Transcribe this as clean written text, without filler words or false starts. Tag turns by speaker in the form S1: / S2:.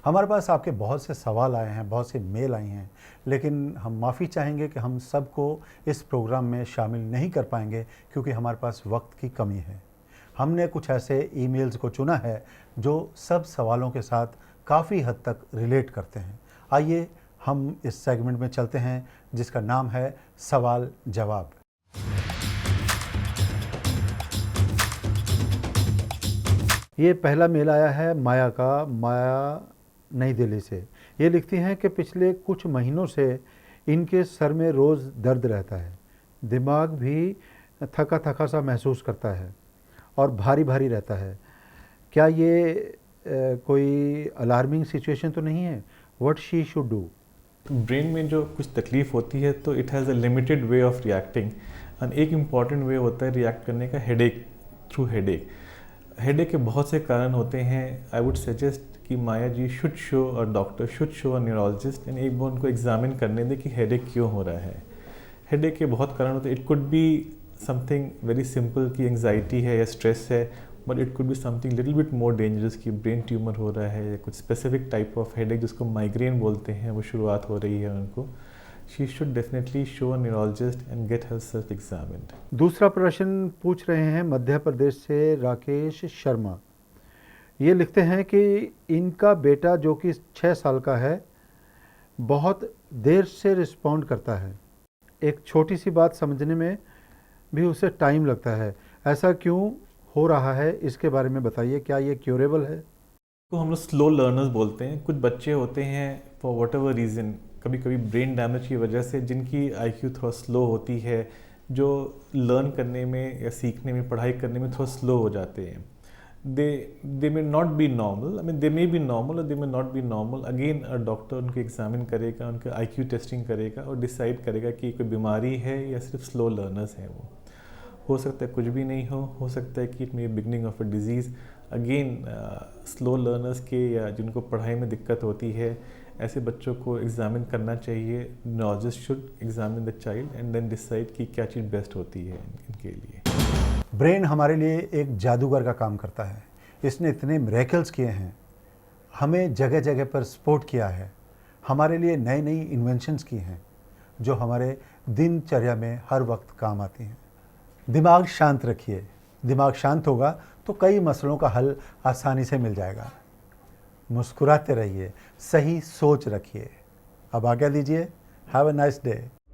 S1: हमारे पास आपके बहुत से सवाल आए हैं, बहुत से मेल आई हैं, लेकिन हम माफ़ी चाहेंगे कि हम सबको इस प्रोग्राम में शामिल नहीं कर पाएंगे क्योंकि हमारे पास वक्त की कमी है। हमने कुछ ऐसे ईमेल्स को चुना है जो सब सवालों के साथ काफ़ी हद तक रिलेट करते हैं। आइए हम इस सेगमेंट में चलते हैं जिसका नाम है सवाल जवाब। ये पहला मेल आया है माया का, माया नई दिल्ली से। ये लिखती हैं कि पिछले कुछ महीनों से इनके सर में रोज़ दर्द रहता है, दिमाग भी थका थका सा महसूस करता है और भारी भारी रहता है। क्या ये कोई अलार्मिंग सिचुएशन तो नहीं है? What she should do?
S2: Brain में जो कुछ तकलीफ़ होती है तो it has a limited way of reacting, and एक इम्पॉर्टेंट वे होता है रिएक्ट करने का हेडेक, थ्रू हेडेक। हेडेक के बहुत से कारण होते हैं। आई वुड सजेस्ट कि Maya ji should show a doctor, should show a neurologist, and एक बार उनको एग्जामिन करने दें कि हेडेक क्यों हो रहा है। हेडेक के बहुत कारण होते हैं। It could be something very simple कि एंग्जाइटी है या स्ट्रेस है, but it could be something little bit more dangerous कि ब्रेन ट्यूमर हो रहा है या कुछ स्पेसिफिक टाइप ऑफ हेडेक जिसको माइग्रेन बोलते हैं वो शुरुआत हो रही है उनको। She should definitely show a neurologist and get herself examined. दूसरा
S1: प्रश्न पूछ रहे हैं मध्य प्रदेश से राकेश शर्मा। ये लिखते हैं कि इनका बेटा जो कि 6 साल का है बहुत देर से रिस्पॉन्ड करता है, एक छोटी सी बात समझने में भी उसे टाइम लगता है। ऐसा क्यों हो रहा है, इसके बारे में बताइए। क्या ये क्योरेबल है?
S2: को हम लोग स्लो लर्नर्स बोलते हैं। कुछ बच्चे होते हैं फॉर वट एवर रीज़न, कभी कभी ब्रेन डैमेज की वजह से, जिनकी आईक्यू थोड़ा स्लो होती है, जो लर्न करने में या सीखने में, पढ़ाई करने में थोड़ा स्लो हो जाते हैं। They may not be normal, I mean they may be normal और they may not be normal. Again doctor उनको एग्जामिन करेगा, उनका आईक्यू टेस्टिंग करेगा और डिसाइड करेगा कि कोई बीमारी है या सिर्फ स्लो लर्नर्स हैं। वो हो सकता है कुछ भी नहीं हो सकता है कि it may beginning of a disease. Again slow learners के या जिनको पढ़ाई में दिक्कत होती है, ऐसे बच्चों को एग्जामिन करना चाहिए। Neurologist should examine the child and then decide कि क्या चीज़ बेस्ट होती है इनके लिए।
S1: ब्रेन हमारे लिए एक जादूगर का काम करता है। इसने इतने मिरेकल्स किए हैं, हमें जगह जगह पर सपोर्ट किया है, हमारे लिए नई नई इन्वेंशंस की हैं जो हमारे दिनचर्या में हर वक्त काम आती हैं। दिमाग शांत रखिए। दिमाग शांत होगा तो कई मसलों का हल आसानी से मिल जाएगा। मुस्कुराते रहिए, सही सोच रखिए। अब आज्ञा दीजिए। Have a nice day.